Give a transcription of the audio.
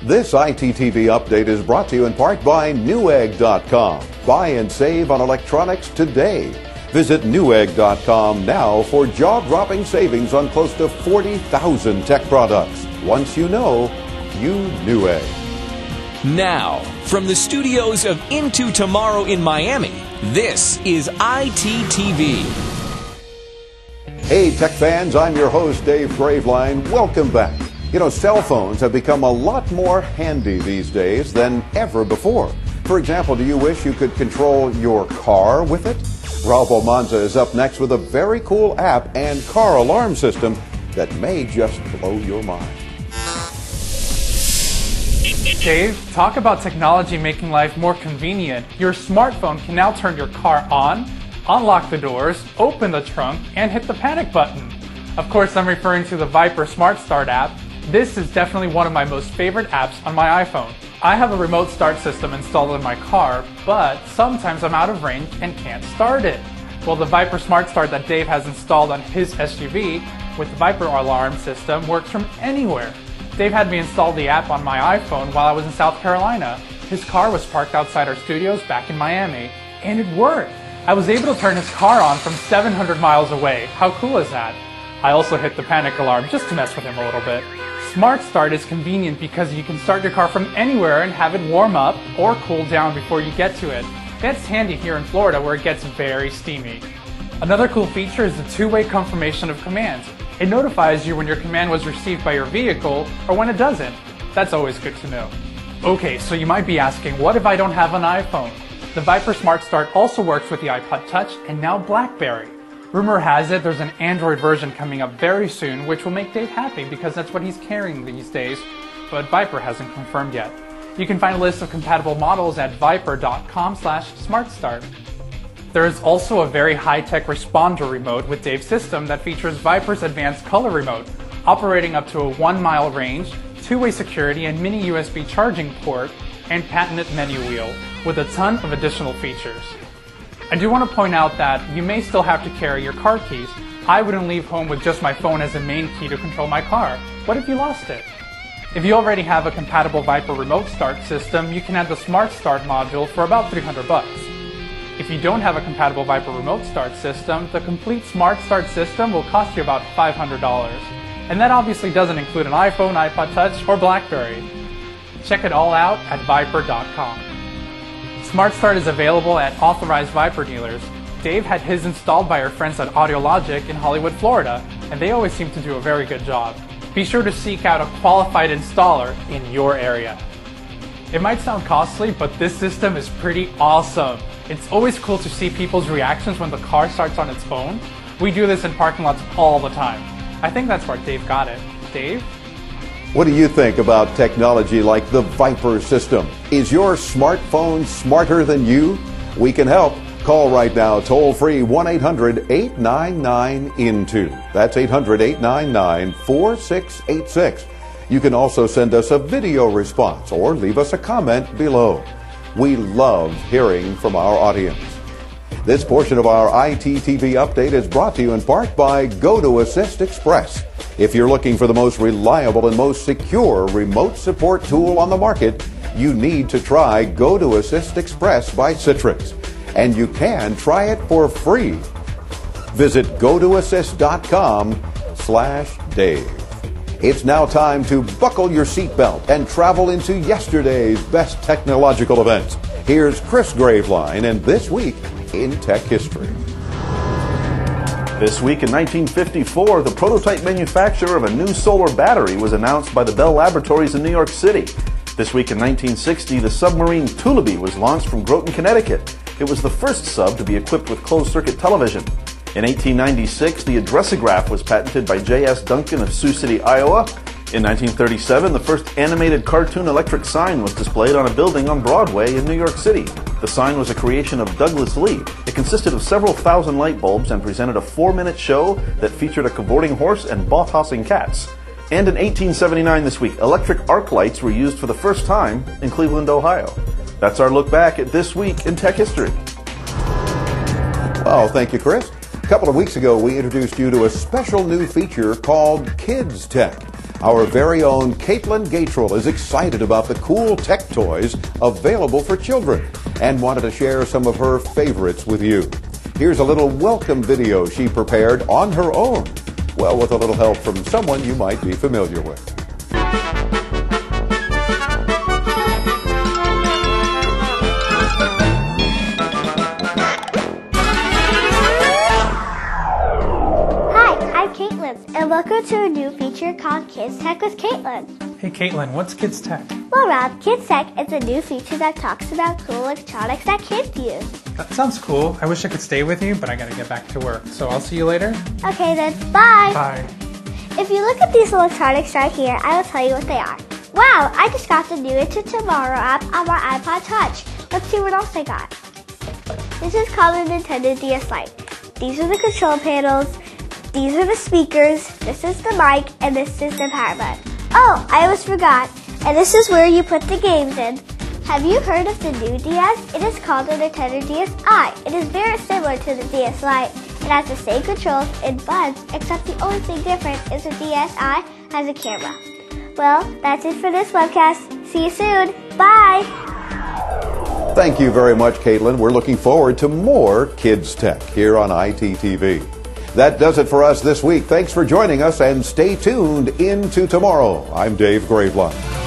This ITTV update is brought to you in part by Newegg.com. Buy and save on electronics today. Visit Newegg.com now for jaw-dropping savings on close to 40,000 tech products. Once you know, you Newegg. Now, from the studios of Into Tomorrow in Miami, this is ITTV. Hey, tech fans, I'm your host, Dave Graveline. Welcome back. You know, cell phones have become a lot more handy these days than ever before. For example, do you wish you could control your car with it? Rob Almanza is up next with a very cool app and car alarm system that may just blow your mind. Dave, talk about technology making life more convenient. Your smartphone can now turn your car on, unlock the doors, open the trunk, and hit the panic button. Of course, I'm referring to the Viper SmartStart app. This is definitely one of my most favorite apps on my iPhone. I have a remote start system installed in my car, but sometimes I'm out of range and can't start it. Well, the Viper SmartStart that Dave has installed on his SUV with the Viper alarm system works from anywhere. Dave had me install the app on my iPhone while I was in South Carolina. His car was parked outside our studios back in Miami, and it worked. I was able to turn his car on from 700 miles away. How cool is that? I also hit the panic alarm just to mess with him a little bit. SmartStart is convenient because you can start your car from anywhere and have it warm up or cool down before you get to it. That's handy here in Florida where it gets very steamy. Another cool feature is the two-way confirmation of commands. It notifies you when your command was received by your vehicle or when it doesn't. That's always good to know. Okay, so you might be asking, what if I don't have an iPhone? The Viper SmartStart also works with the iPod Touch and now BlackBerry. Rumor has it there's an Android version coming up very soon, which will make Dave happy because that's what he's carrying these days, but Viper hasn't confirmed yet. You can find a list of compatible models at viper.com/smartstart. There is also a very high-tech responder remote with Dave's system that features Viper's advanced color remote, operating up to a 1-mile range, two-way security and mini USB charging port, and patented menu wheel, with a ton of additional features. I do want to point out that you may still have to carry your car keys. I wouldn't leave home with just my phone as a main key to control my car. What if you lost it? If you already have a compatible Viper remote start system, you can add the SmartStart module for about $300. If you don't have a compatible Viper remote start system, the complete SmartStart system will cost you about $500. And that obviously doesn't include an iPhone, iPod Touch, or BlackBerry. Check it all out at viper.com. SmartStart is available at authorized Viper dealers. Dave had his installed by our friends at AudioLogic in Hollywood, Florida, and they always seem to do a very good job. Be sure to seek out a qualified installer in your area. It might sound costly, but this system is pretty awesome. It's always cool to see people's reactions when the car starts on its own. We do this in parking lots all the time. I think that's where Dave got it. Dave? What do you think about technology like the Viper system? Is your smartphone smarter than you? We can help. Call right now, toll-free 1-800-899-INTO. That's 800-899-4686. You can also send us a video response or leave us a comment below. We love hearing from our audience. This portion of our ITTV update is brought to you in part by GoToAssist Express. If you're looking for the most reliable and most secure remote support tool on the market, you need to try GoToAssist Express by Citrix. And you can try it for free. Visit gotoassist.com/Dave. It's now time to buckle your seatbelt and travel into yesterday's best technological events. Here's Chris Graveline and This Week in Tech History. This week in 1954, the prototype manufacture of a new solar battery was announced by the Bell Laboratories in New York City. This week in 1960, the submarine Tulebe was launched from Groton, Connecticut. It was the first sub to be equipped with closed-circuit television. In 1896, the addressograph was patented by J.S. Duncan of Sioux City, Iowa. In 1937, the first animated cartoon electric sign was displayed on a building on Broadway in New York City. The sign was a creation of Douglas Lee. It consisted of several thousand light bulbs and presented a 4-minute show that featured a cavorting horse and ball-tossing cats. And in 1879 this week, electric arc lights were used for the first time in Cleveland, Ohio. That's our look back at This Week in Tech History. Well, thank you, Chris. A couple of weeks ago, we introduced you to a special new feature called KidsTech. Our very own Caitlyn Gatrell is excited about the cool tech toys available for children and wanted to share some of her favorites with you. Here's a little welcome video she prepared on her own. Well, with a little help from someone you might be familiar with. And welcome to a new feature called KidsTech with Caitlyn. Hey Caitlyn, what's KidsTech? Well, Rob, KidsTech is a new feature that talks about cool electronics that kids use. That sounds cool. I wish I could stay with you, but I gotta get back to work. So I'll see you later. Okay then, bye. Bye. If you look at these electronics right here, I will tell you what they are. Wow, I just got the new Into Tomorrow app on my iPod Touch. Let's see what else I got. This is called a Nintendo DS Lite. These are the control panels. These are the speakers, this is the mic, and this is the power button. Oh, I almost forgot. And this is where you put the games in. Have you heard of the new DS? It is called the Nintendo DSi. It is very similar to the DS Lite. It has the same controls and buttons, except the only thing different is the DSi has a camera. Well, that's it for this webcast. See you soon. Bye. Thank you very much, Caitlyn. We're looking forward to more Kids Tech here on ITTV. That does it for us this week. Thanks for joining us and stay tuned into tomorrow. I'm Dave Graveline.